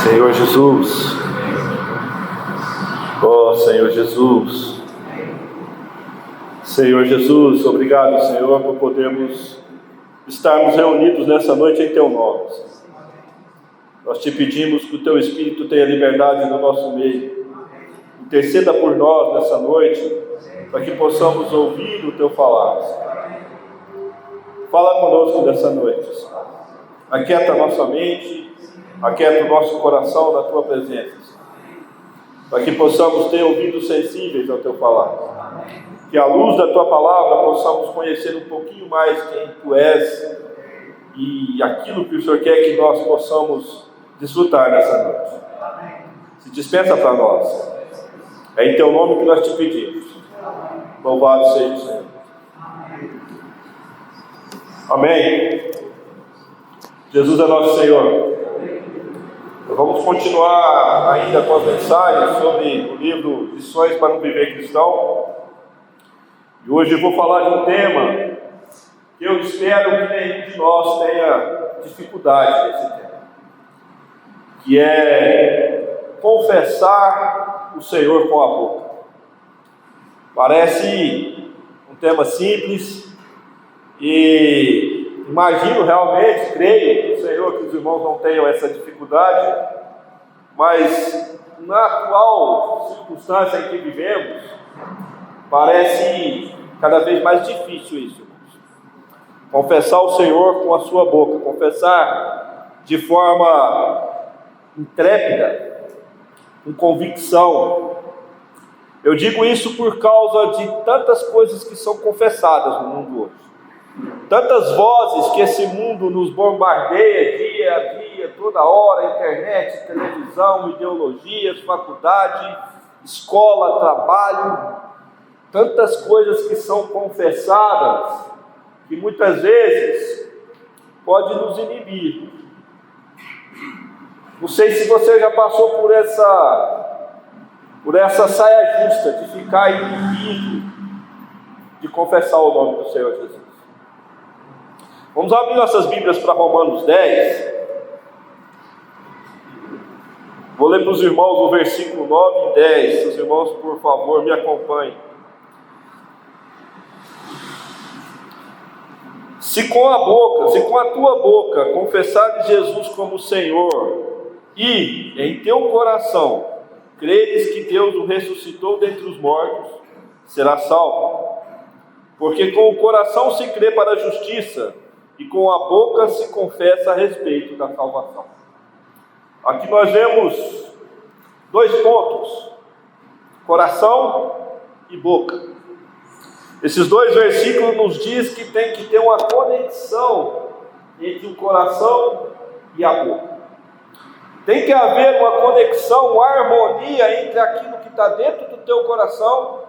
Senhor Jesus, ó Senhor Jesus, Senhor Jesus, obrigado, Senhor, por podermos estarmos reunidos nessa noite em Teu nome. Nós te pedimos que o Teu Espírito tenha liberdade no nosso meio, interceda por nós nessa noite, para que possamos ouvir o Teu falar. Fala conosco nessa noite, aquieta a nossa mente, aquieta o nosso coração na Tua presença, para que possamos ter ouvidos sensíveis ao Teu falar, que à luz da Tua palavra possamos conhecer um pouquinho mais quem Tu és e aquilo que o Senhor quer que nós possamos desfrutar nessa noite. Se dispensa para nós, é em Teu nome que nós te pedimos. Louvado seja o Senhor. Amém. Jesus é nosso Senhor. Vamos continuar ainda com as mensagens sobre o livro Lições para um Viver Cristão. E hoje eu vou falar de um tema que eu espero que nenhum de nós tenha dificuldade nesse tema, que é confessar o Senhor com a boca. Parece um tema simples e imagino realmente, creio, Senhor, que os irmãos não tenham essa dificuldade, mas na atual circunstância em que vivemos, parece cada vez mais difícil isso, irmãos. Confessar o Senhor com a sua boca, confessar de forma intrépida, com convicção. Eu digo isso por causa de tantas coisas que são confessadas no mundo hoje. Tantas vozes que esse mundo nos bombardeia dia a dia, toda hora, internet, televisão, ideologias, faculdade, escola, trabalho, tantas coisas que são confessadas, que muitas vezes pode nos inibir. Não sei se você já passou por essa saia justa de ficar inibido de confessar o nome do Senhor Jesus. Vamos abrir nossas Bíblias para Romanos 10. Vou ler para os irmãos o versículo 9 e 10. Os irmãos, por favor, me acompanhem. Se com a tua boca confessares Jesus como Senhor e em teu coração creres que Deus o ressuscitou dentre os mortos, serás salvo. Porque com o coração se crê para a justiça e com a boca se confessa a respeito da salvação. Aqui nós vemos dois pontos: coração e boca. Esses dois versículos nos diz que tem que ter uma conexão entre o coração e a boca. Tem que haver uma conexão, uma harmonia entre aquilo que está dentro do teu coração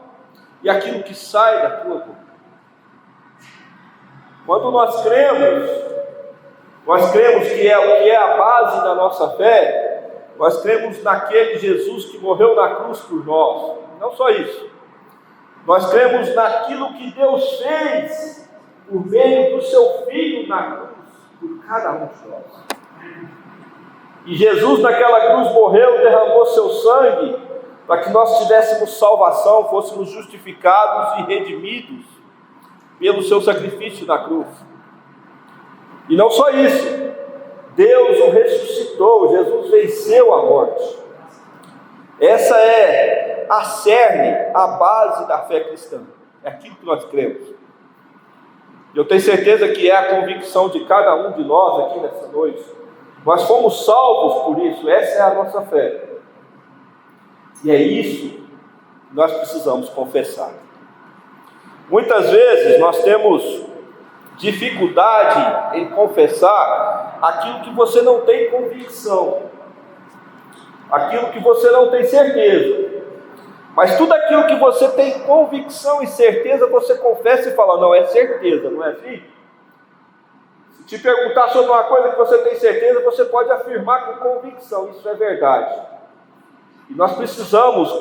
e aquilo que sai da tua boca. Quando nós cremos que é o que é a base da nossa fé, nós cremos naquele Jesus que morreu na cruz por nós. Não só isso, nós cremos naquilo que Deus fez por meio do seu Filho na cruz, por cada um de nós. E Jesus naquela cruz morreu, derramou seu sangue, para que nós tivéssemos salvação, fôssemos justificados e redimidos pelo seu sacrifício na cruz. E não só isso, Deus o ressuscitou, Jesus venceu a morte. Essa é a cerne, a base da fé cristã. É aquilo que nós cremos. Eu tenho certeza que é a convicção de cada um de nós aqui nessa noite. Nós fomos salvos por isso, essa é a nossa fé. E é isso que nós precisamos confessar. Muitas vezes nós temos dificuldade em confessar aquilo que você não tem convicção, aquilo que você não tem certeza. Mas tudo aquilo que você tem convicção e certeza, você confessa e fala: não, é certeza, não é assim? Se te perguntar sobre uma coisa que você tem certeza, você pode afirmar com convicção: isso é verdade. E nós precisamos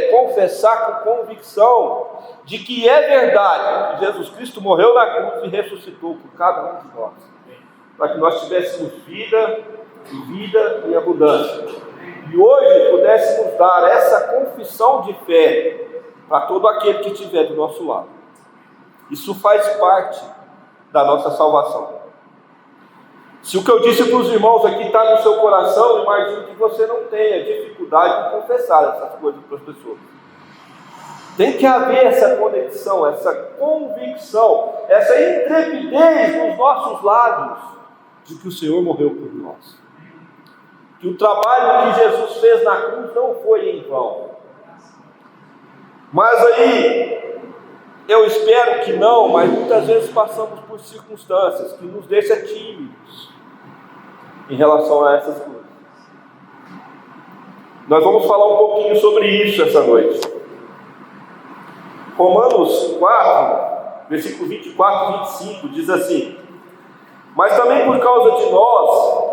confessar com convicção de que é verdade que Jesus Cristo morreu na cruz e ressuscitou por cada um de nós, para que nós tivéssemos vida e vida em abundância. E hoje pudéssemos dar essa confissão de fé para todo aquele que estiver do nosso lado. Isso faz parte da nossa salvação. Se o que eu disse para os irmãos aqui está no seu coração, imagino que você não tenha dificuldade em confessar essas coisas para as pessoas. Tem que haver essa conexão, essa convicção, essa intrepidez nos nossos lábios de que o Senhor morreu por nós. Que o trabalho que Jesus fez na cruz não foi em vão. Mas aí, eu espero que não, mas muitas vezes passamos por circunstâncias que nos deixam tímidos em relação a essas coisas. Nós vamos falar um pouquinho sobre isso essa noite. Romanos 4, versículo 24 e 25, diz assim: mas também por causa de nós,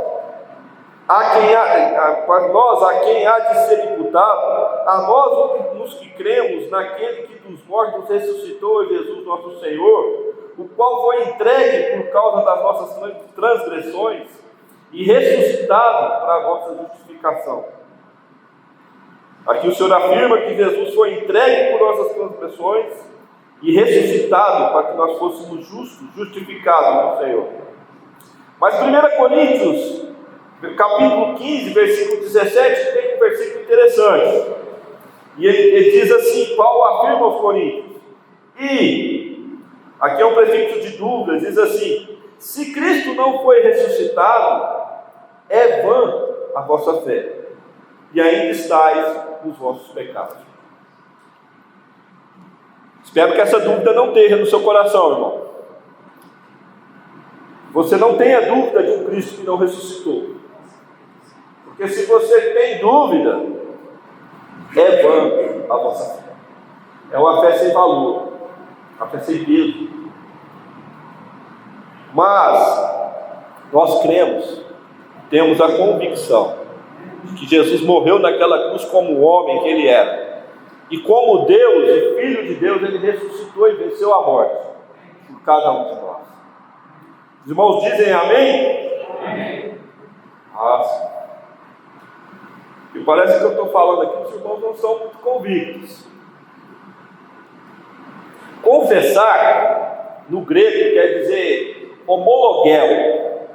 a quem há de ser imputado, a nós os que cremos naquele que dos mortos ressuscitou, Jesus nosso Senhor, o qual foi entregue por causa das nossas transgressões e ressuscitado para a nossa justificação. Aqui o Senhor afirma que Jesus foi entregue por nossas transgressões e ressuscitado para que nós fôssemos justos, justificados no Senhor. Mas 1 Coríntios, capítulo 15, versículo 17, tem um versículo interessante. E ele diz assim: Paulo afirma aos Coríntios, e aqui é um prefixo de dúvidas, diz assim: se Cristo não foi ressuscitado, é vã a vossa fé, e ainda estáis nos vossos pecados. Espero que essa dúvida não esteja no seu coração, irmão. Você não tenha dúvida de um Cristo que não ressuscitou. Porque se você tem dúvida, é vã a vossa fé. É uma fé sem valor, uma fé sem peso. Mas nós cremos, temos a convicção de que Jesus morreu naquela cruz como o homem que ele era. E como Deus e Filho de Deus, ele ressuscitou e venceu a morte por cada um de nós. Os irmãos dizem amém? Amém. Sim. E parece que eu estou falando aqui, os irmãos não são muito convictos. Confessar, no grego, quer dizer homologel,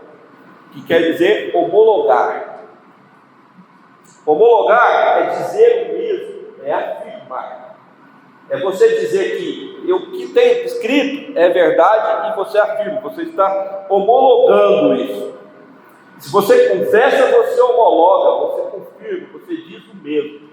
que quer dizer homologar. Homologar é dizer o mesmo, é afirmar. É você dizer que o que tem escrito é verdade e você afirma, você está homologando isso. Se você confessa, você homologa, você confirma, você diz o mesmo.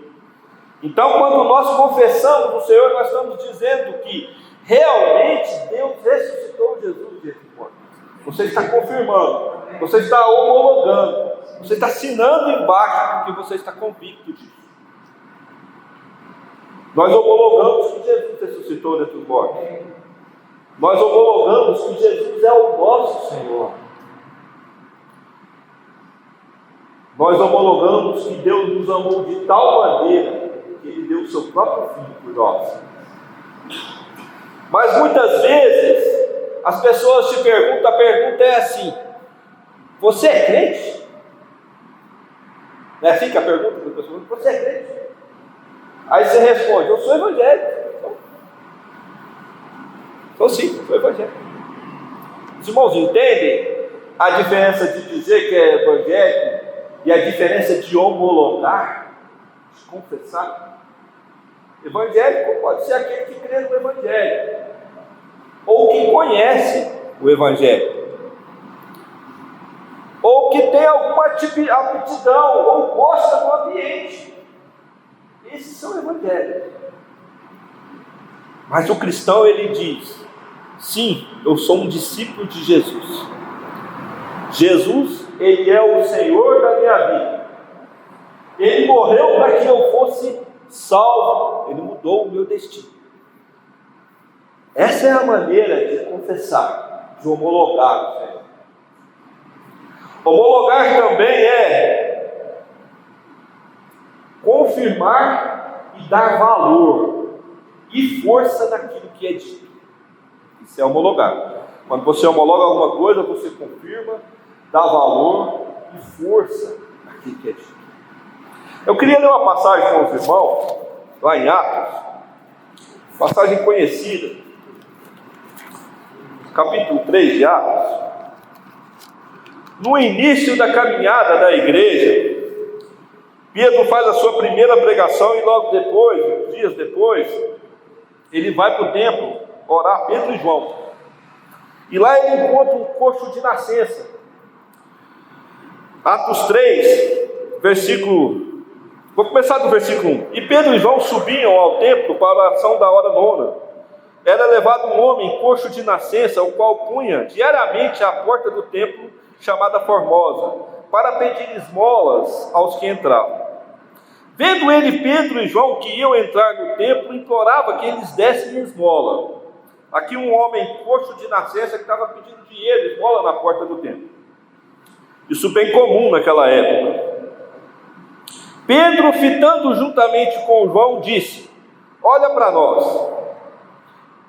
Então, quando nós confessamos o Senhor, nós estamos dizendo que realmente Deus ressuscitou Jesus de mortos. Você está confirmando, você está homologando, você está assinando embaixo porque você está convicto disso. Nós homologamos que Jesus ressuscitou dentre os mortos. Nós homologamos que Jesus é o nosso Senhor. Nós homologamos que Deus nos amou de tal maneira que Ele deu o seu próprio Filho por nós. Mas muitas vezes as pessoas te perguntam, a pergunta é assim: você é crente? Não é assim que a pergunta das pessoas: você é crente? Aí você responde: eu sou evangélico. Então sim, eu sou evangélico. Os irmãos entendem a diferença de dizer que é evangélico e a diferença de homologar, de confessar? Evangélico pode ser aquele que crê no Evangelho, ou que conhece o Evangelho, ou que tem alguma aptidão, ou gosta do ambiente. Esses são evangélicos. Mas o cristão, ele diz: sim, eu sou um discípulo de Jesus. Jesus, ele é o Senhor da minha vida. Ele morreu para que eu fosse salvo. Ele mudou o meu destino. Essa é a maneira de confessar, de homologar o Senhor. Homologar também é confirmar e dar valor e força naquilo que é dito. Isso é homologar. Quando você homologa alguma coisa, você confirma, dá valor e força naquilo que é dito. Eu queria ler uma passagem com os irmãos, lá em Atos, passagem conhecida, capítulo 3 de Atos. No início da caminhada da igreja, Pedro faz a sua primeira pregação e logo depois, dias depois, ele vai para o templo orar, Pedro e João. E lá ele encontra um coxo de nascença. Atos 3, versículo... Vou começar do versículo 1. E Pedro e João subiam ao templo para a oração da hora nona. Era levado um homem coxo de nascença, o qual punha diariamente à porta do templo, chamada Formosa, para pedir esmolas aos que entravam. Vendo ele Pedro e João que iam entrar no templo, implorava que eles dessem esmola. Aqui um homem coxo de nascença que estava pedindo dinheiro, esmola na porta do templo. Isso bem comum naquela época. Pedro, fitando juntamente com João, disse: olha para nós.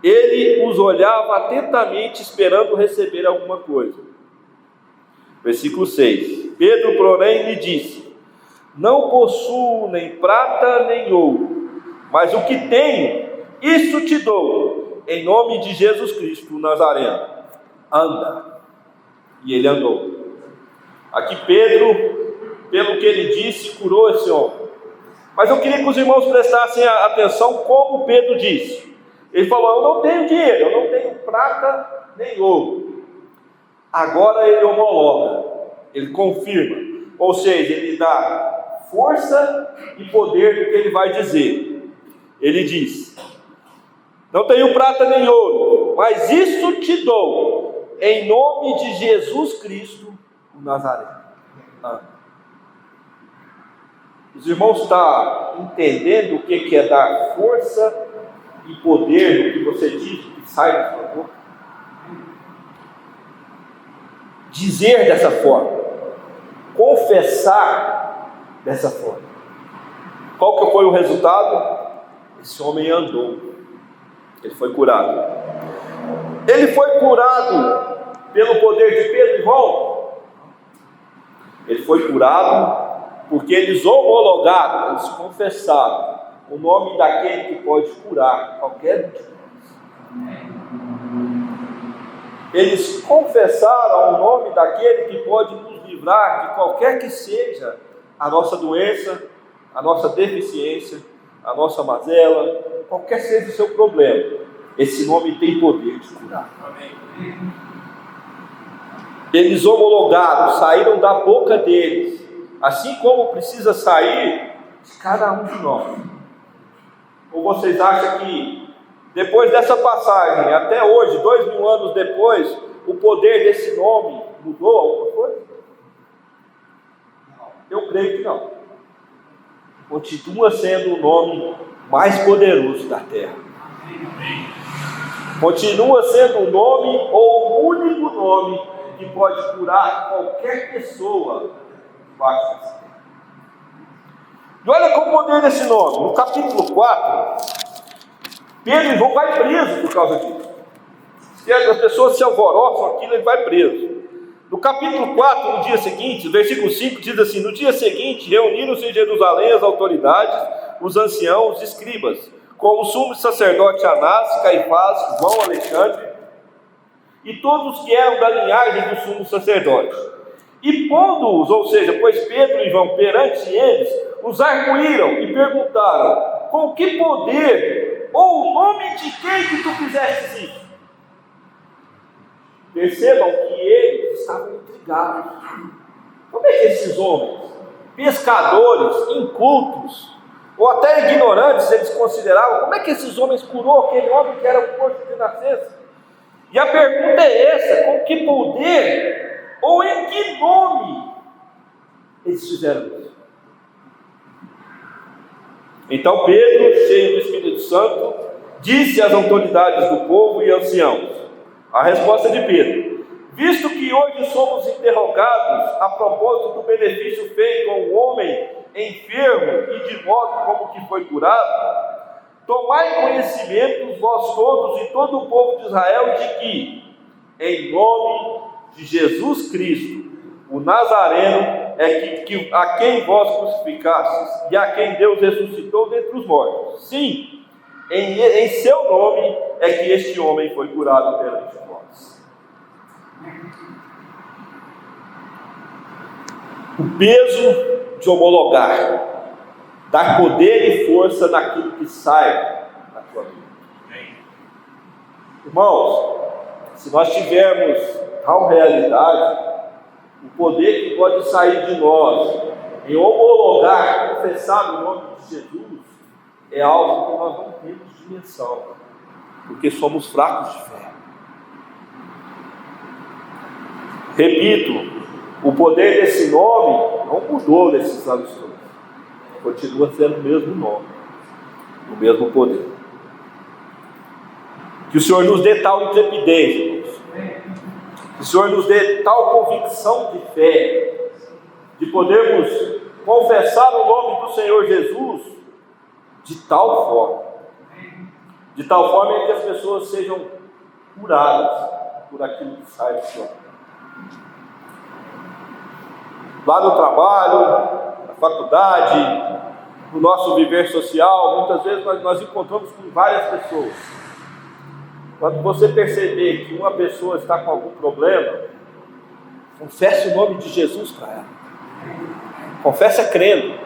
Ele os olhava atentamente, esperando receber alguma coisa. Versículo 6. Pedro, porém, lhe disse: não possuo nem prata nem ouro, mas o que tenho, isso te dou, em nome de Jesus Cristo Nazareno. Anda. E ele andou. Aqui Pedro, pelo que ele disse, curou esse homem. Mas eu queria que os irmãos prestassem atenção como Pedro disse. Ele falou: eu não tenho dinheiro, eu não tenho prata nem ouro. Agora ele homologa, ele confirma, ou seja, ele dá força e poder do que ele vai dizer. Ele diz: não tenho prata nem ouro, mas isso te dou, em nome de Jesus Cristo, o Nazareno. Os irmãos estão entendendo o que é dar força e poder no que você diz, que sai da sua boca? Dizer dessa forma, confessar dessa forma. Qual que foi o resultado? Esse homem andou, ele foi curado. Ele foi curado pelo poder de Pedro e João? Ele foi curado porque eles homologaram, eles confessaram o nome daquele que pode curar qualquer um de nós. Eles confessaram o nome daquele que pode nos livrar de qualquer que seja a nossa doença, a nossa deficiência, a nossa mazela, qualquer seja o seu problema. Esse nome tem poder de curar. Eles homologaram, saíram da boca deles, assim como precisa sair de cada um de nós. Ou vocês acham que depois dessa passagem, até hoje, 2000 anos depois, o poder desse nome mudou alguma coisa? Eu creio que não. Continua sendo o nome mais poderoso da terra. Continua sendo o nome ou o único nome que pode curar qualquer pessoa debaixo dessa terra. E olha qual o poder desse nome. No capítulo 4, Pedro e João vai preso por causa disso. Se as pessoas se alvoroçam aquilo, ele vai preso. No capítulo 4, no dia seguinte, versículo 5, diz assim: no dia seguinte, reuniram-se em Jerusalém as autoridades, os anciãos, os escribas, com o sumo sacerdote Anás, Caifás, João, Alexandre, e todos que eram da linhagem do sumo sacerdote. E pondo-os, ou seja, pois Pedro e João perante eles, os arguíram e perguntaram: com que poder ou o nome de quem que tu fizeste isso? Percebam que eles estavam intrigados. Como é que esses homens, pescadores, incultos, ou até ignorantes, eles consideravam, como é que esses homens curou aquele homem que era um coxo de nascença? E a pergunta é essa: com que poder ou em que nome eles fizeram isso? Então Pedro, cheio do Espírito Santo, disse às autoridades do povo e anciãos, a resposta de Pedro: visto que hoje somos interrogados a propósito do benefício feito a um homem enfermo e de modo como que foi curado, tomai conhecimento vós todos e todo o povo de Israel de que, em nome de Jesus Cristo, o Nazareno, a quem vós crucificastes e a quem Deus ressuscitou dentre os mortos. Sim, em seu nome é que este homem foi curado perante vós. O peso de homologar, dar poder e força naquilo que sai da tua vida. Irmãos, se nós tivermos tal realidade, o poder que pode sair de nós em homologar, confessar o nome de Jesus, é algo que nós não temos dimensão, porque somos fracos de fé. Repito, o poder desse nome não mudou nesses anos todos. Continua sendo o mesmo nome, o mesmo poder. Que o Senhor nos dê tal intrepidez, irmãos. Que o Senhor nos dê tal convicção de fé, de podermos confessar o nome do Senhor Jesus de tal forma que as pessoas sejam curadas por aquilo que sai do Senhor. Lá no trabalho, na faculdade, no nosso viver social, muitas vezes nós encontramos com várias pessoas. Quando você perceber que uma pessoa está com algum problema, confesse o nome de Jesus para ela. Confessa crendo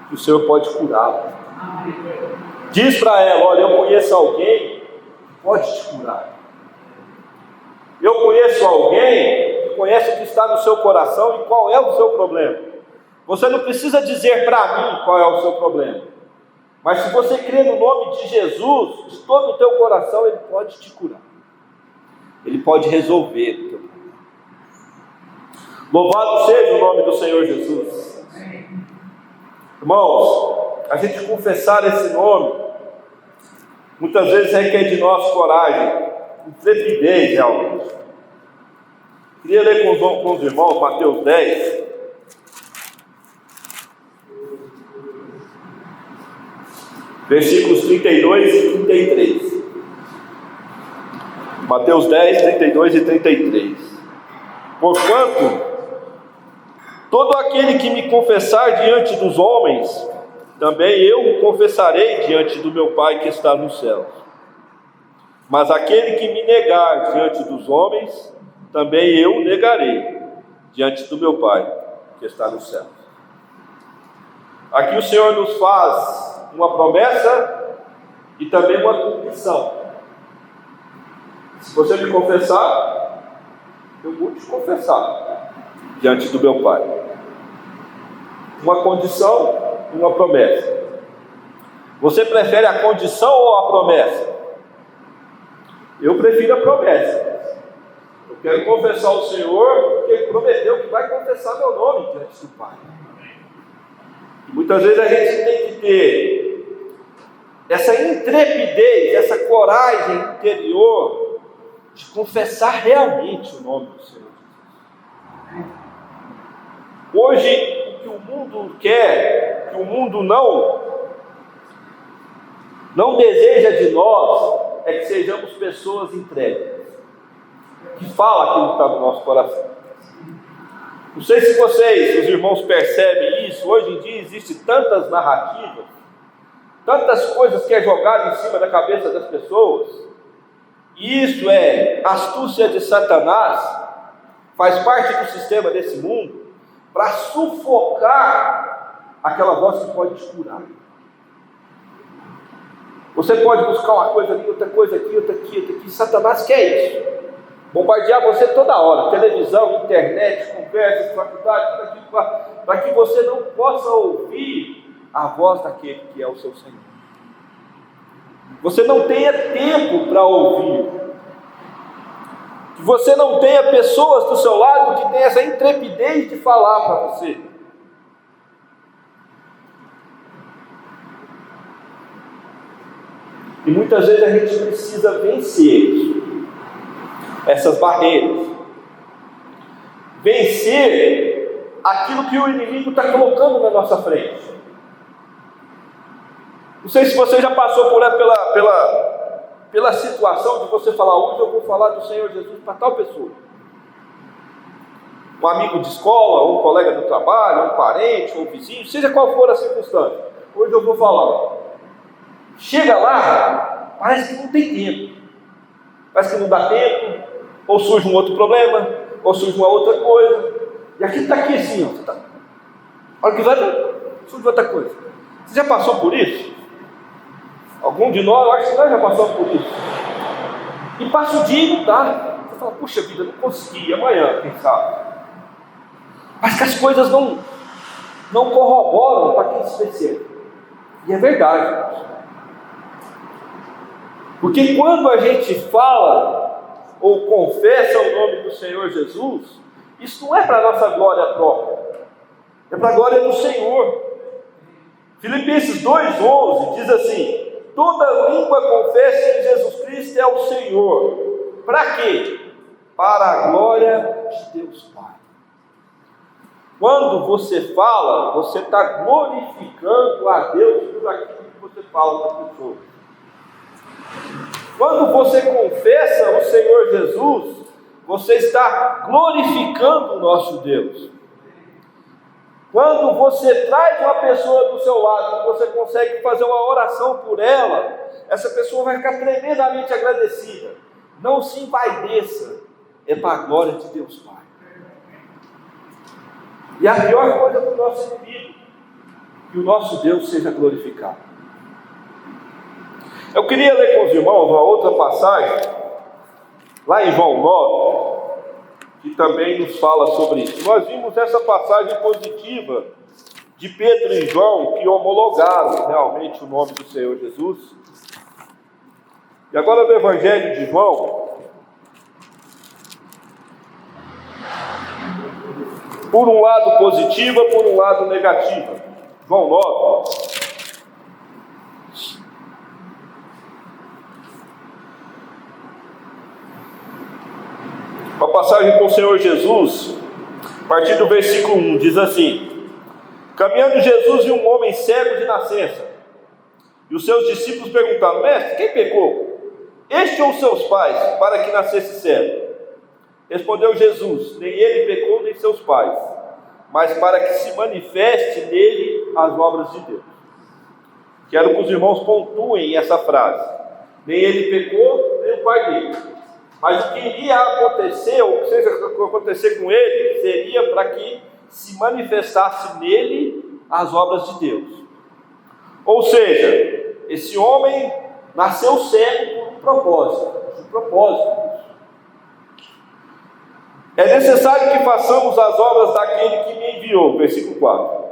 que o Senhor pode curá-la. Diz para ela: olha, eu conheço alguém que pode te curar. Eu conheço alguém que conhece o que está no seu coração e qual é o seu problema. Você não precisa dizer para mim qual é o seu problema, mas se você crê no nome de Jesus, de todo o teu coração, Ele pode te curar. Ele pode resolver o teu problema. Louvado seja o nome do Senhor Jesus. Irmãos, a gente confessar esse nome, muitas vezes requer de nós coragem, intrepidez realmente. Queria ler com os irmãos Mateus 10. Versículos 32 e 33. Mateus 10, 32 e 33. Porquanto, todo aquele que me confessar diante dos homens, também eu o confessarei diante do meu Pai que está nos céus. Mas aquele que me negar diante dos homens, também eu o negarei diante do meu Pai que está nos céus. Aqui o Senhor nos faz uma promessa e também uma condição. Se você me confessar, eu vou te confessar diante do meu Pai. Uma condição e uma promessa. Você prefere a condição ou a promessa? Eu prefiro a promessa. Eu quero confessar ao Senhor porque Ele prometeu que vai confessar meu nome diante do Pai. E muitas vezes a gente tem que ter essa intrepidez, essa coragem interior de confessar realmente o nome do Senhor Jesus. Hoje, o que o mundo quer, que o mundo não deseja de nós, é que sejamos pessoas intrépidas, que falam aquilo que está no nosso coração. Não sei se vocês, os irmãos, percebem isso. Hoje em dia existem tantas narrativas, tantas coisas que é jogado em cima da cabeça das pessoas. E isso é astúcia de Satanás, faz parte do sistema desse mundo, para sufocar aquela voz que pode te curar. Você pode buscar uma coisa ali, outra coisa aqui, outra aqui, outra aqui. Satanás quer isso. Bombardear você toda hora, televisão, internet, conversas, faculdade, tudo aquilo, para que você não possa ouvir a voz daquele que é o seu Senhor. Você não tenha tempo para ouvir. Que você não tenha pessoas do seu lado que tenham essa intrepidez de falar para você. E muitas vezes a gente precisa vencer essas barreiras, vencer aquilo que o inimigo está colocando na nossa frente. Não sei se você já passou pela situação de você falar: hoje eu vou falar do Senhor Jesus para tal pessoa. um amigo de escola, um colega do trabalho, um parente, um vizinho, seja qual for a circunstância. Hoje eu vou falar. Chega lá, parece que não tem tempo. Parece que não dá tempo, ou surge um outro problema, ou surge uma outra coisa. E aquilo está aqui assim, ó. Tá. A hora que vai, surge outra coisa. Você já passou por isso? Algum de nós, eu acho que nós já passamos por isso. E passa o dia e não dá. Você fala, puxa vida, não consegui, amanhã, quem sabe? Mas que as coisas não corroboram para quem se percebe. E é verdade. Porque quando a gente fala ou confessa o nome do Senhor Jesus, isso não é para a nossa glória própria, é para a glória do Senhor. Filipenses 2,11 diz assim: toda língua confessa que Jesus Cristo é o Senhor. Para quê? Para a glória de Deus Pai. Quando você fala, você está glorificando a Deus por aquilo que você fala para as pessoas. Quando você confessa o Senhor Jesus, você está glorificando o nosso Deus. Quando você traz uma pessoa do seu lado, você consegue fazer uma oração por ela, essa pessoa vai ficar tremendamente agradecida. Não se envaideça, é para a glória de Deus Pai. E a pior coisa para o nosso inimigo, que o nosso Deus seja glorificado. Eu queria ler com os irmãos uma outra passagem, lá em João 9, que também nos fala sobre isso. Nós vimos essa passagem positiva de Pedro e João, que homologaram realmente o nome do Senhor Jesus. E agora no Evangelho de João, por um lado positiva, por um lado negativa. João 9. Uma passagem com o Senhor Jesus, a partir do versículo 1, diz assim: caminhando Jesus viu um homem cego de nascença, e os seus discípulos perguntaram: mestre, quem pecou? Este ou seus pais, para que nascesse cego? Respondeu Jesus: nem ele pecou, nem seus pais, mas para que se manifeste nele as obras de Deus. Quero que os irmãos pontuem essa frase: nem ele pecou, nem o pai dele. Mas o que iria acontecer, ou que seja acontecer com ele, seria para que se manifestasse nele as obras de Deus. Ou seja, esse homem nasceu cego por um propósito. É necessário que façamos as obras daquele que me enviou, versículo 4.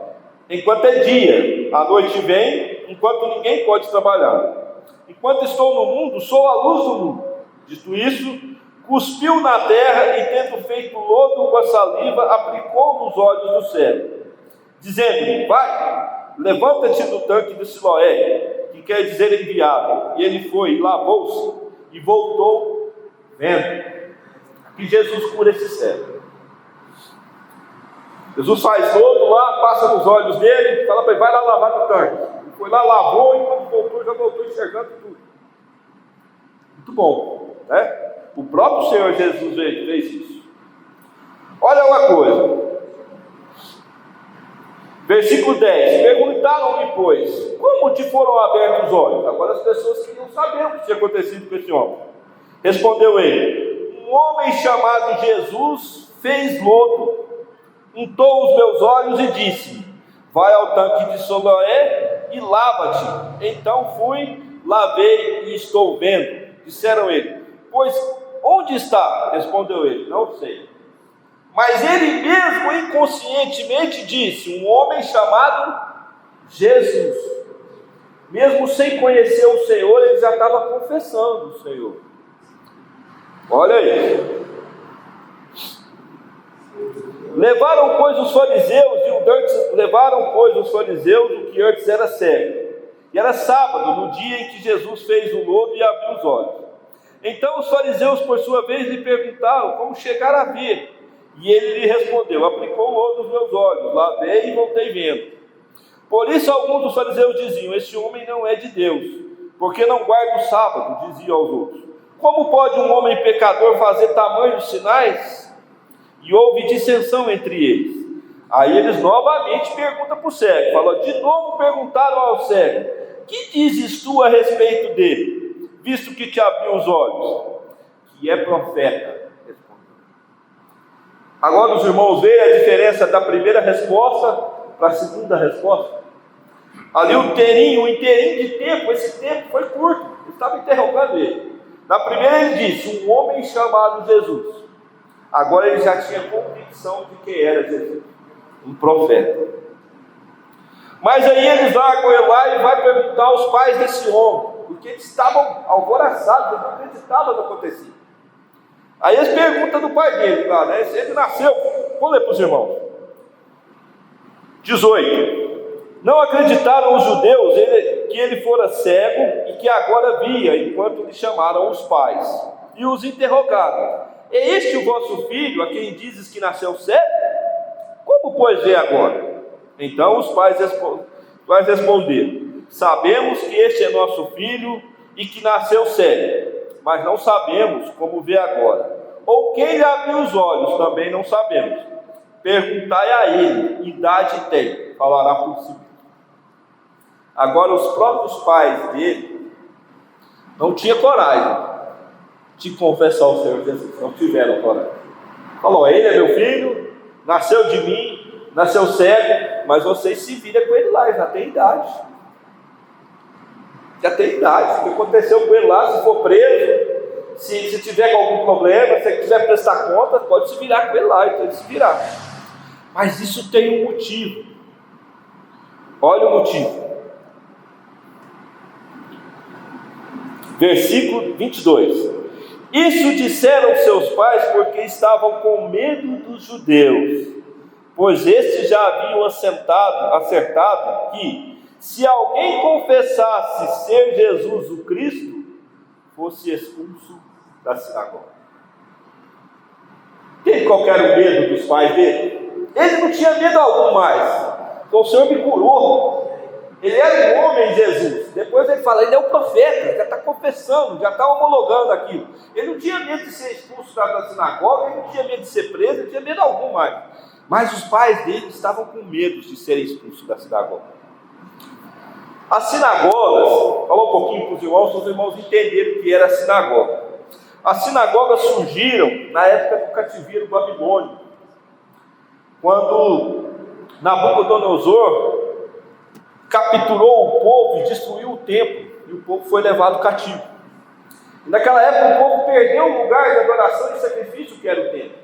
Enquanto é dia, a noite vem, enquanto ninguém pode trabalhar. Enquanto estou no mundo, sou a luz do mundo. Dito isso, cuspiu na terra e, tendo feito lodo com a saliva, aplicou nos olhos do cego, dizendo-lhe: vai, levanta-te do tanque de Siloé, que quer dizer enviado. E ele foi, lavou-se e voltou vendo. Que Jesus cura esse cego. Jesus faz lodo lá, passa nos olhos dele, fala para ele: vai lá lavar no tanque. Ele foi lá, lavou, e quando voltou, já voltou enxergando tudo. Muito bom, né? O próprio Senhor Jesus fez isso. Olha uma coisa. Versículo 10. Perguntaram-lhe, pois, como te foram abertos os olhos? Agora as pessoas queriam saber o que tinha acontecido com esse homem. Respondeu ele: um homem chamado Jesus fez lodo, untou os meus olhos e disse: vai ao tanque de Siloé e lava-te. Então fui, lavei e estou vendo. Disseram ele: pois onde está? Respondeu ele: não sei. Mas ele mesmo inconscientemente disse: um homem chamado Jesus. Mesmo sem conhecer o Senhor, ele já estava confessando o Senhor. Olha aí. Levaram, pois, os fariseus o que antes era cego. E era sábado, no dia em que Jesus fez o lodo e abriu os olhos. Então os fariseus, por sua vez, lhe perguntaram como chegar a ver. E ele lhe respondeu: aplicou o lodo nos meus olhos, lavei e voltei vendo. Por isso alguns dos fariseus diziam: este homem não é de Deus, porque não guarda o sábado, diziam aos outros. Como pode um homem pecador fazer tamanhos sinais? e houve dissensão entre eles. Aí eles novamente perguntam para o cego, falam, de novo perguntaram ao cego, que dizes tu a respeito dele, visto que te abriu os olhos? Que é profeta, respondeu. Agora os irmãos veem a diferença da primeira resposta para a segunda resposta. Ali o inteirinho de tempo, esse tempo foi curto, ele estava interrogando ele. Na primeira ele disse, um homem chamado Jesus. Agora ele já tinha convicção de quem era Jesus, um profeta. Mas aí eles largam ele lá e vai perguntar aos pais desse homem, porque eles estavam alvoroçados, eles não acreditavam no que acontecia. Aí eles perguntam do pai dele, lá, né? Se ele nasceu, vou ler para os irmãos. 18. Não acreditaram os judeus que ele fora cego e que agora via, enquanto lhe chamaram os pais, e os interrogaram. É este o vosso filho, a quem dizes que nasceu cego? Como, pois, vê agora? Então os pais responderam, sabemos que este é nosso filho e que nasceu cego, mas não sabemos como vê agora. Ou quem lhe abriu os olhos, também não sabemos. Perguntai a ele, idade tem, falará por si. Agora os próprios pais dele não tinham coragem de confessar o Senhor Jesus, não tiveram coragem. Falou, ele é meu filho, nasceu de mim, nasceu cego, mas vocês se viram com ele lá, ele já tem idade. Já tem idade, o que aconteceu com ele lá, se for preso, se tiver algum problema, se ele quiser prestar conta, pode se virar com ele lá, então ele se virar. Mas isso tem um motivo. Olha o motivo. Versículo 22. Isso disseram seus pais porque estavam com medo dos judeus, pois estes já haviam acertado que, se alguém confessasse ser Jesus o Cristo, fosse expulso da sinagoga. Tem qualquer medo dos pais dele? Ele não tinha medo algum mais. Então o Senhor me curou. Ele era um homem, Jesus. Depois ele fala, ele é um profeta, já está confessando, já está homologando aquilo. Ele não tinha medo de ser expulso da sinagoga, ele não tinha medo de ser preso, ele não tinha medo algum mais. Mas os pais dele estavam com medo de serem expulsos da sinagoga. As sinagogas, falou um pouquinho para os irmãos entenderem o que era a sinagoga. As sinagogas surgiram na época do cativeiro babilônico, quando Nabucodonosor capturou o povo e destruiu o templo, e o povo foi levado cativo. E naquela época o povo perdeu o lugar de adoração e sacrifício que era o templo,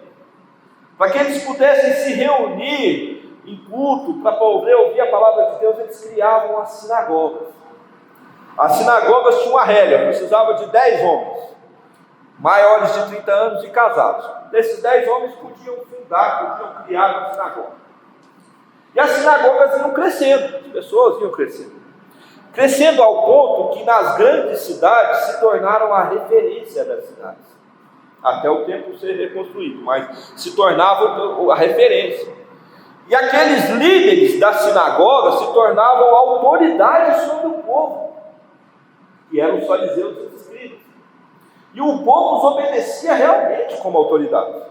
para que eles pudessem se reunir em culto, para poder ouvir a palavra de Deus. Eles criavam as sinagogas. As sinagogas tinham uma regra, precisava de 10 homens, maiores de 30 anos e casados. Desses 10 homens podiam criar uma sinagoga. E as sinagogas iam crescendo, as pessoas iam crescendo ao ponto que nas grandes cidades se tornaram a referência das cidades, até o templo ser reconstruído, mas se tornavam a referência. E aqueles líderes das sinagogas se tornavam autoridade sobre o povo, que eram os fariseus e os escribas, e o povo os obedecia realmente como autoridade.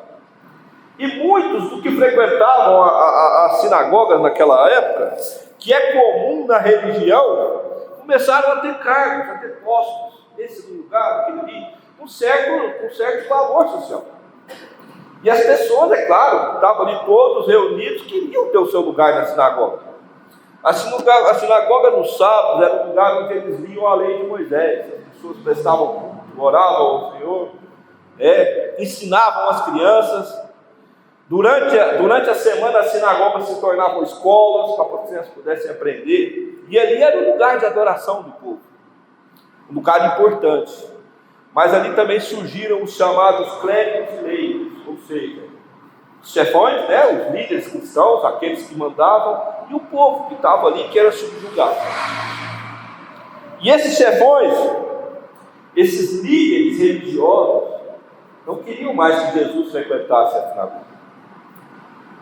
E muitos do que frequentavam as sinagogas naquela época, que é comum na religião, começaram a ter cargos, a ter postos, nesse lugar, aquele ali, com certo valor social. E as pessoas, é claro, estavam ali todos reunidos, queriam ter o seu lugar na sinagoga. A sinagoga no sábado era o lugar onde eles liam a lei de Moisés. As pessoas prestavam culto, oravam ao Senhor, ensinavam as crianças. Durante a semana, as sinagogas se tornavam escolas para que as crianças pudessem aprender. E ali era o lugar de adoração do povo, um lugar importante. Mas ali também surgiram os chamados clérigos e leigos, ou seja, os chefões, os líderes cristãos, aqueles que mandavam, e o povo que estava ali, que era subjugado. E esses chefões, esses líderes religiosos, não queriam mais que Jesus frequentasse a sinagoga.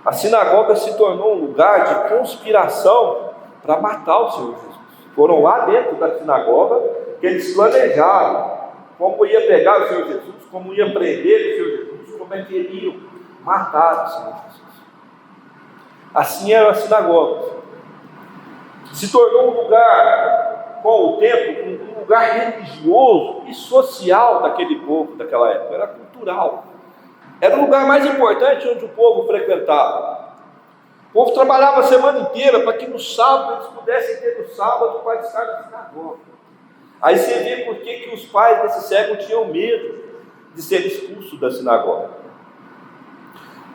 A sinagoga se tornou um lugar de conspiração para matar o Senhor Jesus. Foram lá dentro da sinagoga que eles planejaram como ia pegar o Senhor Jesus, como ia prender o Senhor Jesus, como é que iriam mataram o Senhor Jesus. Assim eram as sinagogas. Se tornou um lugar, com o tempo, um lugar religioso e social daquele povo, daquela época. Era cultural. Era o lugar mais importante onde o povo frequentava. O povo trabalhava a semana inteira para que no sábado eles pudessem ter no sábado para estar na sinagoga. Aí você vê por que os pais desse século tinham medo de ser expulsos da sinagoga.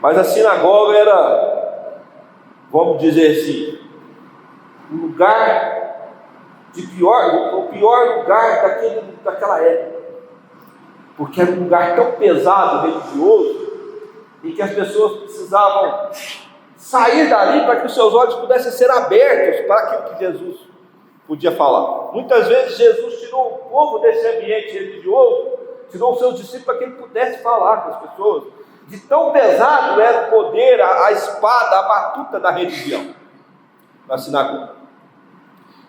Mas a sinagoga era, vamos dizer assim, o lugar o pior lugar daquela época. Porque era um lugar tão pesado, religioso, e que as pessoas precisavam sair dali para que os seus olhos pudessem ser abertos para aquilo que Jesus podia falar. Muitas vezes Jesus tirou o povo desse ambiente religioso, tirou os seus discípulos para que ele pudesse falar com as pessoas. De tão pesado era o poder, a espada, a batuta da religião na sinagoga.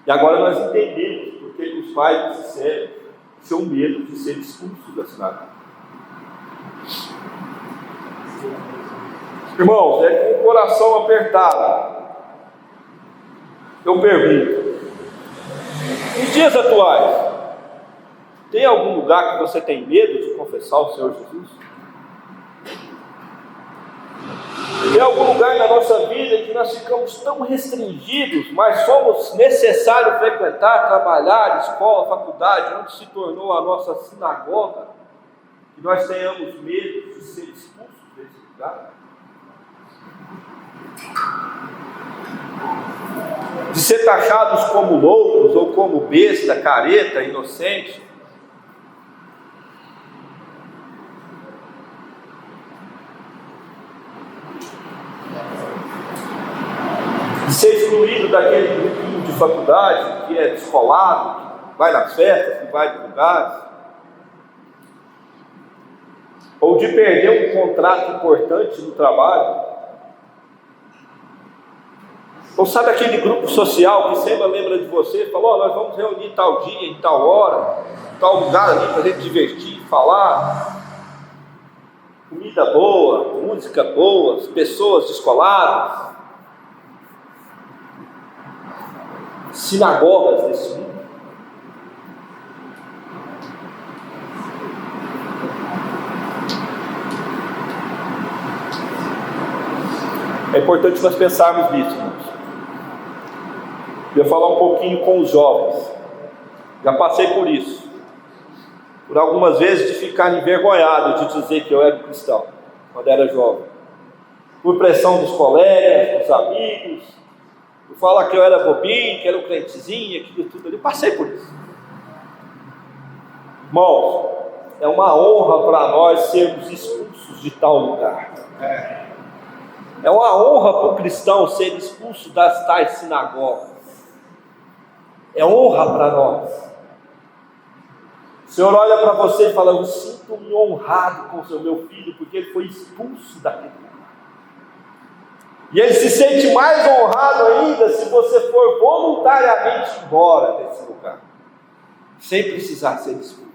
E agora nós entendemos porque os pais disseram que tinham medo de ser expulsos da sinagoga. Irmãos, é com o coração apertado, eu pergunto: nos dias atuais, tem algum lugar que você tem medo de confessar o Senhor Jesus? Tem algum lugar na nossa vida em que nós ficamos tão restringidos, mas somos necessários frequentar, trabalhar, escola, faculdade, onde se tornou a nossa sinagoga, que nós tenhamos medo de ser expulsos desse lugar? De ser taxados como loucos, ou como besta, careta, inocente? De ser excluído daquele grupinho de faculdade que é descolado, que vai nas festas, que vai nos lugares? Ou de perder um contrato importante no trabalho? Ou sabe aquele grupo social que sempre lembra de você, falou: nós vamos reunir tal dia, em tal hora, tal lugar ali para a gente divertir, falar, comida boa, música boa, pessoas descoladas, sinagogas desse mundo. É importante nós pensarmos nisso, irmãos. Eu ia falar um pouquinho com os jovens. Já passei por isso. Por algumas vezes de ficar envergonhado de dizer que eu era cristão, quando era jovem. Por pressão dos colegas, dos amigos, por falar que eu era bobinho, que era um crentezinho, aquilo tudo ali. Passei por isso. Irmãos, é uma honra para nós sermos expulsos de tal lugar. É uma honra para o cristão ser expulso das tais sinagogas. É honra para nós. O Senhor olha para você e fala: eu sinto-me honrado com o seu meu filho, porque ele foi expulso daquele lugar. E ele se sente mais honrado ainda se você for voluntariamente embora desse lugar, sem precisar ser expulso.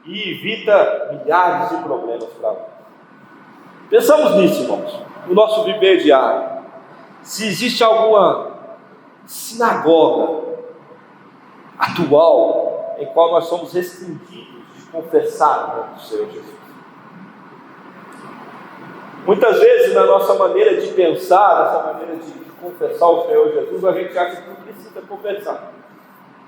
E evita milhares de problemas para nós. Pensamos nisso, irmãos, no nosso viver diário. Se existe alguma sinagoga atual em qual nós somos restringidos de confessar o nome do Senhor Jesus. Muitas vezes, na nossa maneira de pensar, nessa maneira de confessar o Senhor Jesus, a gente acha que não precisa confessar.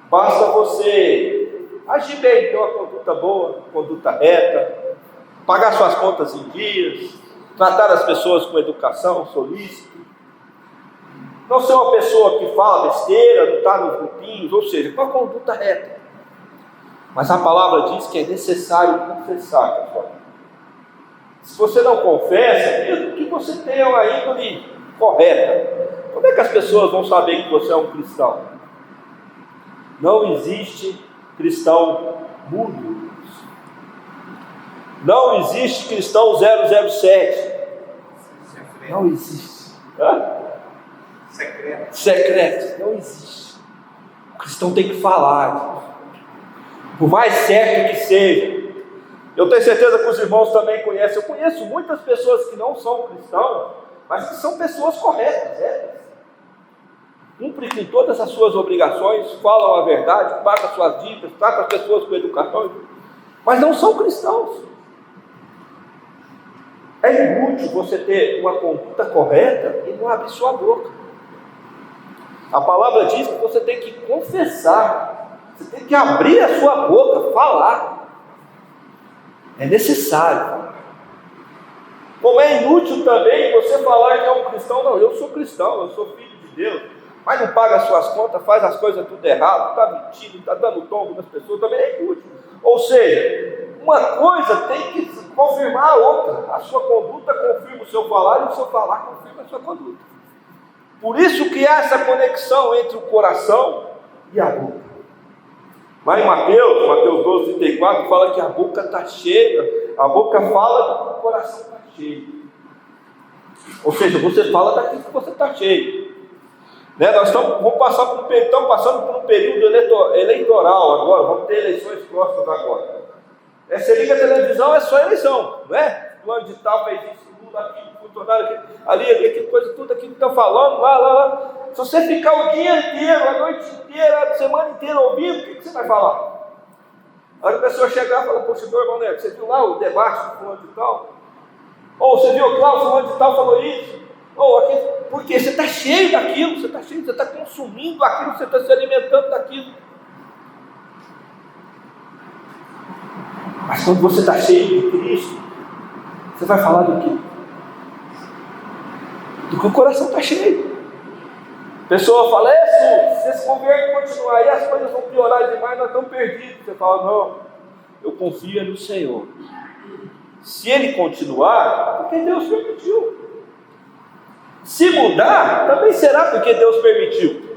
Basta você agir bem, ter uma conduta boa, conduta reta, pagar suas contas em dias, tratar as pessoas com educação, solícito, não ser uma pessoa que fala besteira, não está nos grupinhos, ou seja, com a conduta reta. Mas a palavra diz que é necessário confessar, pessoal. Se você não confessa, mesmo que você tenha uma índole correta, como é que as pessoas vão saber que você é um cristão? Não existe cristão mudo. Não existe cristão 007. Não existe. Secreto. Não existe. O cristão tem que falar. Por mais certo que seja, Eu tenho certeza que os irmãos também conhecem. Eu conheço muitas pessoas que não são cristãos, mas que são pessoas corretas, cumprem com todas as suas obrigações, falam a verdade, pagam suas dívidas, tratam as pessoas com educação, mas não são cristãos. É inútil você ter uma conduta correta e não abrir sua boca. A palavra diz que você tem que confessar, você tem que abrir a sua boca, falar. É necessário. Como é inútil também você falar que é um cristão. Não, eu sou cristão, eu sou filho de Deus, mas não paga as suas contas, faz as coisas tudo errado, está mentindo, está dando tombo nas pessoas, também é inútil. Ou seja, uma coisa tem que confirmar a outra. A sua conduta confirma o seu falar e o seu falar confirma a sua conduta. Por isso que há essa conexão entre o coração e a boca. Mas em Mateus 12, 34, fala que a boca está cheia, a boca fala do que o coração está cheio. Ou seja, você fala daquilo que você está cheio. Nós estamos passando por um período eleitoral agora, vamos ter eleições próximas agora. Você liga a televisão, é só eleição, não é? Fulano de tal fez isso, Lula, aquilo, funcionário, ali, aquilo, coisa, tudo aquilo que estão falando, lá. Se você ficar o dia inteiro, a noite inteira, a semana inteira ouvindo, o que você vai falar? Aí a pessoa chegar e falar, poxa, meu irmão Neto, você viu lá o debate do fulano de tal? Ou você viu lá o fulano de tal falou isso? Ou aquilo, porque você está cheio daquilo, você está consumindo aquilo, você está se alimentando daquilo. Mas quando você está cheio de Cristo, você vai falar do quê? Do que o coração está cheio. A pessoa fala, se esse governo continuar aí, as coisas vão piorar demais, nós estamos perdidos. Você fala, não, eu confio no Senhor. Se ele continuar, é porque Deus permitiu. Se mudar, também será porque Deus permitiu.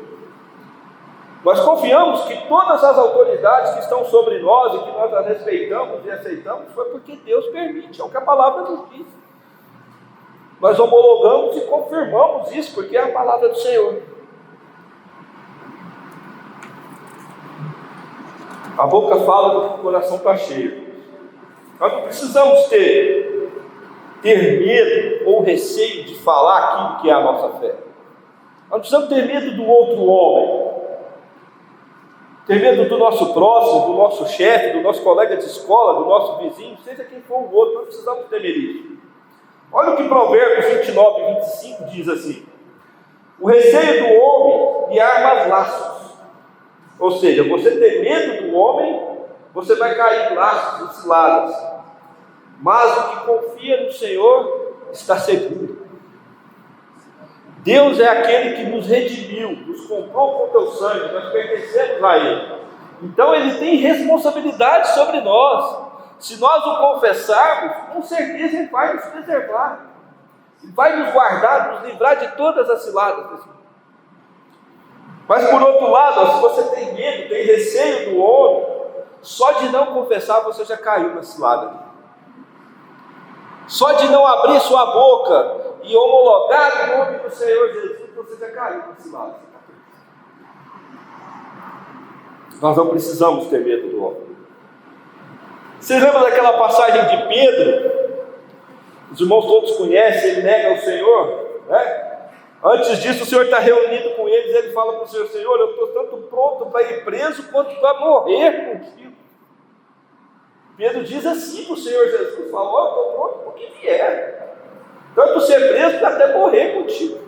Nós confiamos que todas as autoridades que estão sobre nós e que nós as respeitamos e aceitamos, foi porque Deus permite, é o que a palavra nos diz. Nós homologamos e confirmamos isso, porque é a palavra do Senhor. A boca fala do que o coração está cheio. Nós não precisamos ter medo ou receio de falar aquilo que é a nossa fé. Nós não precisamos ter medo do outro homem, ter medo do nosso próximo, do nosso chefe, do nosso colega de escola, do nosso vizinho, seja quem for o outro. Nós precisamos ter medo. Olha o que Provérbios 29 e 25 diz assim: o receio do homem lhe arma laços. Ou seja, você ter medo do homem, você vai cair em laços e ciladas. Mas o que confia no Senhor está seguro. Deus é aquele que nos redimiu, nos comprou com teu sangue, nós pertencemos a Ele. Então Ele tem responsabilidade sobre nós. Se nós o confessarmos, com certeza Ele vai nos preservar. Ele vai nos guardar, nos livrar de todas as ciladas. Mas por outro lado, se você tem medo, tem receio do homem, só de não confessar você já caiu na cilada. Só de não abrir sua boca e homologar o nome do Senhor Jesus, você já caiu na cilada. Nós não precisamos ter medo do homem. Vocês lembram daquela passagem de Pedro? Os irmãos todos conhecem, ele nega o Senhor, né? Antes disso, o Senhor está reunido com eles, ele fala para o Senhor: Senhor, eu estou tanto pronto para ir preso quanto para morrer contigo. Pedro diz assim para o Senhor Jesus: falou, eu estou pronto para o que vier, tanto ser preso para até morrer contigo.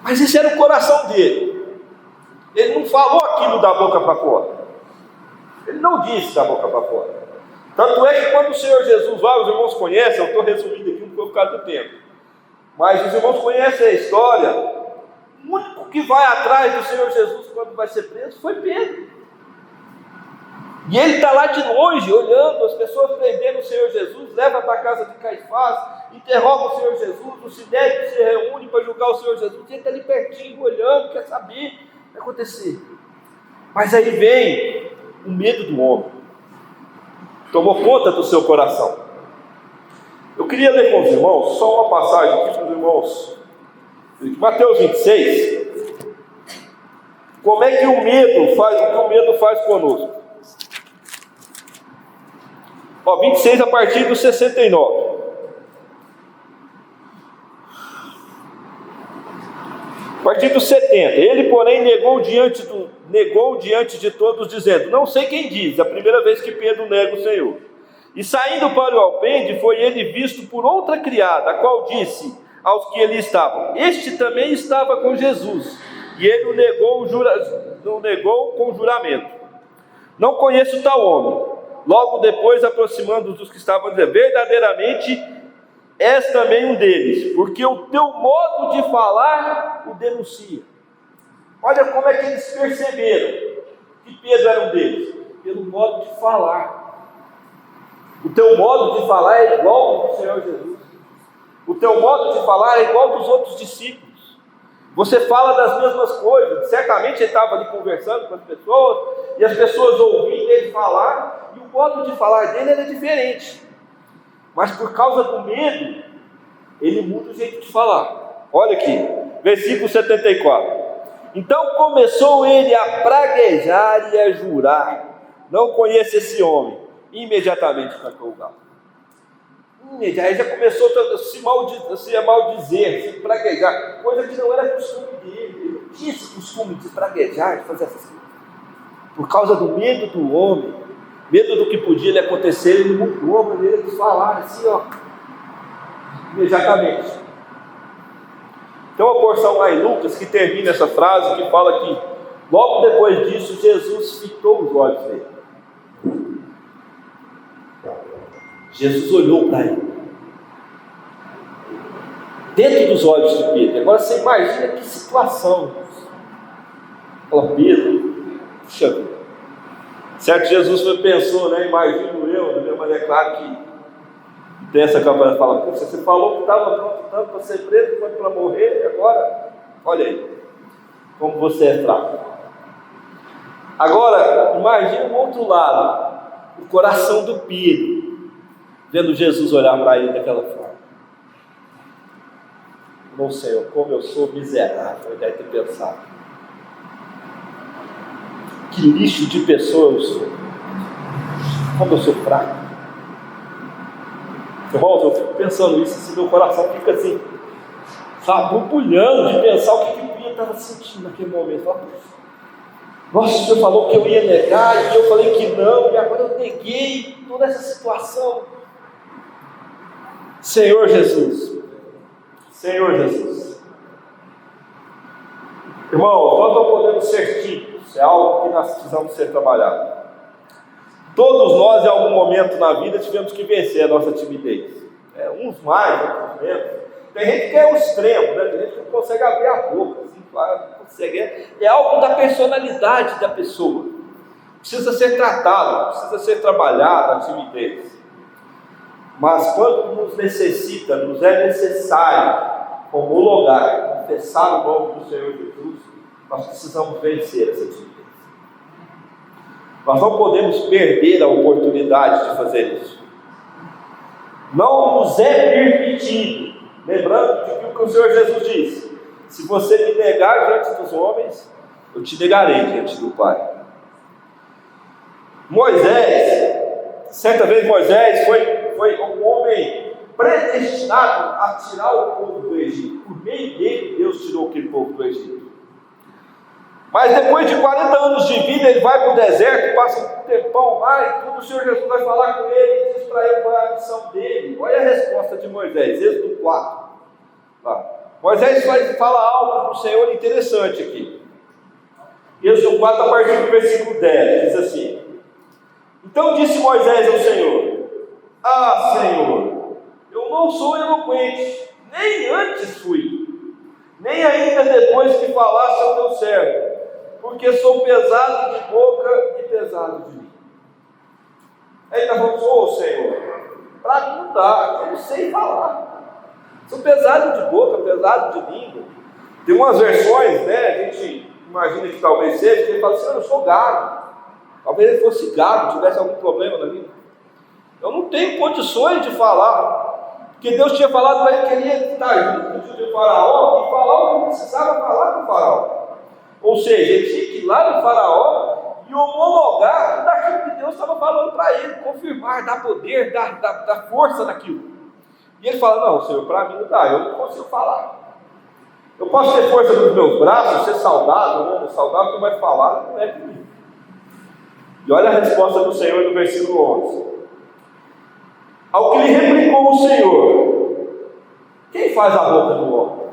Mas esse era o coração dele. Ele não falou aquilo da boca para fora, ele não disse da boca para fora. Tanto é que quando o Senhor Jesus vai, os irmãos conhecem, eu estou resumindo aqui por causa do tempo, mas os irmãos conhecem a história. O único que vai atrás do Senhor Jesus quando vai ser preso foi Pedro. E ele está lá de longe, olhando as pessoas prendendo o Senhor Jesus, leva para a casa de Caifás, interroga o Senhor Jesus, o Sinédrio se reúne para julgar o Senhor Jesus, ele está ali pertinho, olhando, quer saber o que vai acontecer. Mas aí vem o medo do homem, tomou conta do seu coração. Eu queria ler com os irmãos só uma passagem aqui para os irmãos, Mateus 26. Como é que o que o medo faz conosco? Ó, 26 a partir do 69. A partir do 70. Ele, porém, negou diante de todos, dizendo: não sei quem diz. A primeira vez que Pedro nega o Senhor. E saindo para o alpendre, foi ele visto por outra criada, a qual disse aos que ali estavam: este também estava com Jesus. E ele o negou com juramento: não conheço tal homem. Logo depois, aproximando-os dos que estavam, dizendo: verdadeiramente és também um deles, porque o teu modo de falar o denuncia. Olha como é que eles perceberam que Pedro era um deles: pelo modo de falar. O teu modo de falar é igual ao do Senhor Jesus. O teu modo de falar é igual ao dos outros discípulos. Você fala das mesmas coisas. Certamente ele estava ali conversando com as pessoas, e as pessoas ouvindo ele falar, e o modo de falar dele era diferente. Mas por causa do medo, ele muda o jeito de falar. Olha aqui, versículo 74. Então começou ele a praguejar e a jurar: não conheço esse homem. Imediatamente cantou o galo. Aí já começou a se maldizer, se praguejar, coisa que não era costume dele. Ele não tinha esse costume de praguejar, de fazer essas coisas. Por causa do medo do homem, medo do que podia lhe acontecer, ele mudou a maneira de falar, assim, ó, imediatamente. Tem uma porção lá em Lucas que termina essa frase, que fala que logo depois disso Jesus fitou os olhos dele. Jesus olhou para ele, dentro dos olhos de Pedro. Agora você imagina que situação. Fala: Pedro, puxa vida. Certo, Jesus pensou, né? Imagino eu, mas é claro que tem essa capacidade de falar: puxa, você falou que estava pronto tanto para ser preso, quanto para morrer, e agora, olha aí, como você é fraco. Agora, imagina o outro lado, o coração do Pedro, vendo Jesus olhar para ele daquela forma. Meu Senhor, como eu sou miserável, ele deve ter pensado. Que lixo de pessoa eu sou. Como eu sou fraco. Irmãos, eu fico pensando isso, assim, meu coração fica assim, sabe, borbulhando de pensar o que Pedro estava sentindo naquele momento. Nossa, o Senhor falou que eu ia negar, e eu falei que não, e agora eu neguei toda essa situação. Senhor Jesus, irmão, nós não podemos ser tímidos, é algo que nós precisamos ser trabalhado. Todos nós, em algum momento na vida, tivemos que vencer a nossa timidez. Uns mais, outros menos. Tem gente que é o extremo, né? Tem gente que não consegue abrir a boca, assim, não consegue. É algo da personalidade da pessoa. Precisa ser tratado, precisa ser trabalhado a timidez. Mas quando nos é necessário homologar, confessar o nome do Senhor Jesus, nós precisamos vencer essa timidez. Nós não podemos perder a oportunidade de fazer isso. Não nos é permitido, lembrando de que o Senhor Jesus disse: se você me negar diante dos homens, eu te negarei diante do Pai. Certa vez Moisés foi um homem predestinado a tirar o povo do Egito. Por meio dele, Deus tirou aquele povo do Egito. Mas depois de 40 anos de vida, ele vai para o deserto, passa um tempão lá, e tudo o Senhor Jesus vai falar com ele, e diz para ele qual é a missão dele. Olha a resposta de Moisés, Êxodo 4. Moisés fala algo para o Senhor interessante aqui. Êxodo 4, a partir do versículo 10, diz assim: então disse Moisés ao Senhor: ah, Senhor, eu não sou eloquente, nem antes fui, nem ainda depois que falasse ao teu servo, porque sou pesado de boca e pesado de língua. Aí está falando: ô Senhor, para mim não dá, eu não sei falar. Sou pesado de boca, pesado de língua. Tem umas versões, né, a gente imagina que talvez seja, que ele fala: Senhor, eu sou gago. Talvez ele fosse gago, tivesse algum problema na língua. Eu não tenho condições de falar, porque Deus tinha falado para ele que ele ia estar junto de Faraó e falar o que precisava falar com o Faraó. Ou seja, ele tinha que ir lá no Faraó e homologar tudo aquilo que Deus estava falando para ele, confirmar, dar poder, dar força naquilo. E ele fala: não, Senhor, para mim não dá, eu não consigo falar. Eu posso ter força nos meus braços, ser saudável, não, saudável tu vai falar, não é comigo. E olha a resposta do Senhor no versículo 11. Ao que lhe replicou o Senhor: quem faz a boca do homem?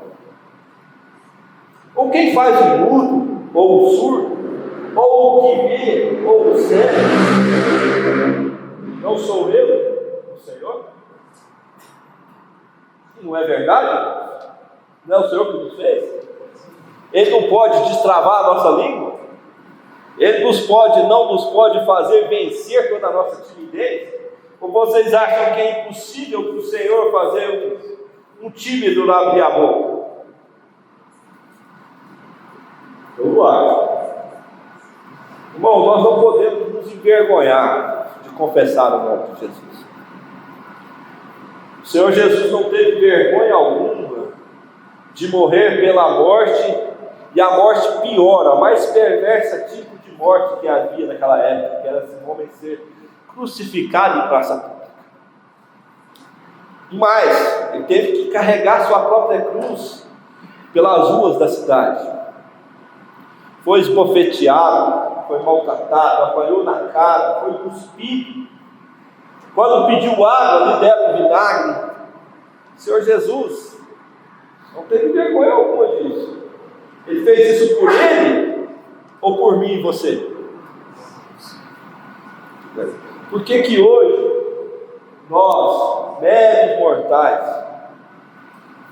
Ou quem faz o mudo, ou o surdo, ou o que vê, ou o cego? Não sou eu, o Senhor? Não é verdade? Não é o Senhor que nos fez? Ele não pode destravar a nossa língua? Ele não nos pode fazer vencer toda a nossa timidez? Ou vocês acham que é impossível para o Senhor fazer um tímido não abrir a boca? Eu não acho. Irmão, nós não podemos nos envergonhar de confessar o nome de Jesus. O Senhor Jesus não teve vergonha alguma de morrer pela morte, e a morte pior, a mais perversa tipo de morte que havia naquela época, que era esse homem ser crucificado em praça pública. Mas ele teve que carregar sua própria cruz pelas ruas da cidade. Foi esbofeteado, foi maltratado, apanhou na cara, foi cuspido. Quando pediu água, lhe deram vinagre. O Senhor Jesus não teve vergonha alguma disso. Ele fez isso por ele ou por mim e você? Por que hoje nós, meros mortais,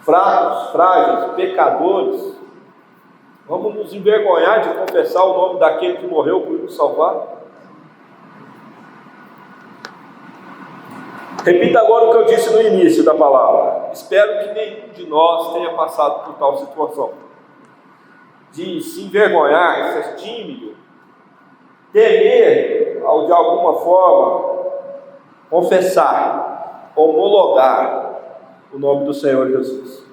fracos, frágeis, pecadores, vamos nos envergonhar de confessar o nome daquele que morreu por nos salvar? Repita agora o que eu disse no início da palavra. Espero que nenhum de nós tenha passado por tal situação de se envergonhar, ser tímido, temer, ao de alguma forma confessar, homologar o nome do Senhor Jesus.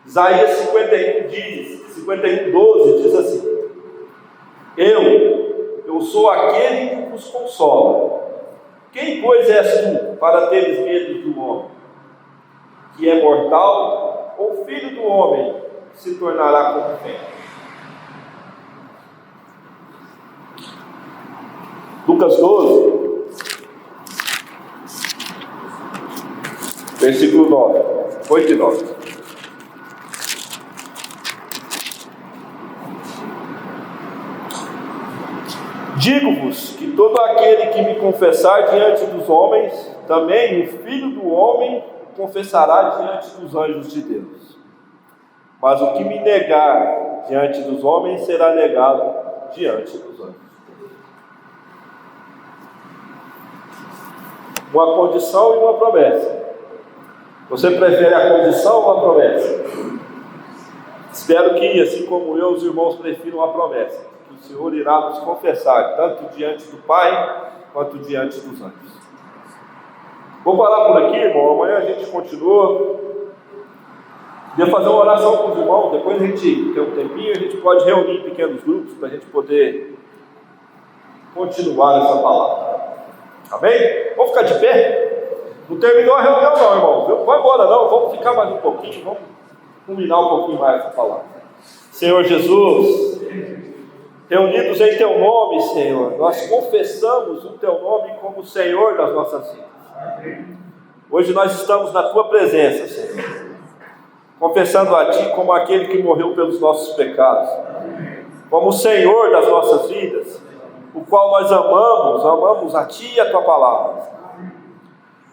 Isaías 51:12 diz assim: Eu sou aquele que vos consola. Quem, pois, és tu para teres medo do homem, que é mortal, ou filho do homem, que se tornará como fêmea? Lucas 12, versículo 9, 8 e 9. Digo-vos que todo aquele que me confessar diante dos homens, também o Filho do Homem confessará diante dos anjos de Deus. Mas o que me negar diante dos homens será negado diante dos anjos. Uma condição e uma promessa. Você prefere a condição ou a promessa? Espero que, assim como eu, os irmãos prefiram a promessa. Que o Senhor irá nos confessar, tanto diante do Pai, quanto diante dos anjos. Vou parar por aqui, irmão. Amanhã a gente continua. Queria fazer uma oração com os irmãos. Depois a gente tem um tempinho, a gente pode reunir em pequenos grupos para a gente poder continuar essa palavra. Amém? Vamos ficar de pé? Não terminou a reunião não, irmão. Não vai embora não, vamos ficar mais um pouquinho, vamos combinar um pouquinho mais essa palavra. Senhor Jesus, reunidos em Teu nome, Senhor, nós confessamos o Teu nome como Senhor das nossas vidas. Hoje nós estamos na Tua presença, Senhor, confessando a Ti como aquele que morreu pelos nossos pecados, como o Senhor das nossas vidas, o qual nós amamos a Ti e a Tua palavra.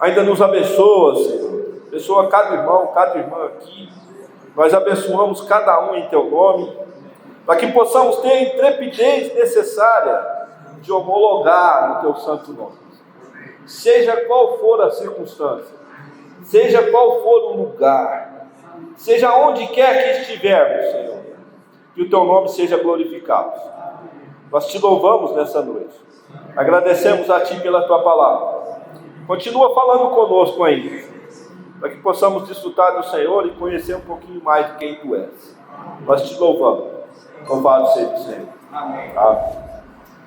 Ainda nos abençoa, Senhor, abençoa cada irmão, cada irmã aqui. Nós abençoamos cada um em Teu nome, para que possamos ter a intrepidez necessária de homologar no Teu santo nome. Seja qual for a circunstância, seja qual for o lugar, seja onde quer que estivermos, Senhor, que o Teu nome seja glorificado. Nós Te louvamos nessa noite, agradecemos a Ti pela Tua palavra. Continua falando conosco ainda, para que possamos desfrutar do Senhor e conhecer um pouquinho mais de quem Tu és. Nós Te louvamos. Louvado seja o Senhor. Amém.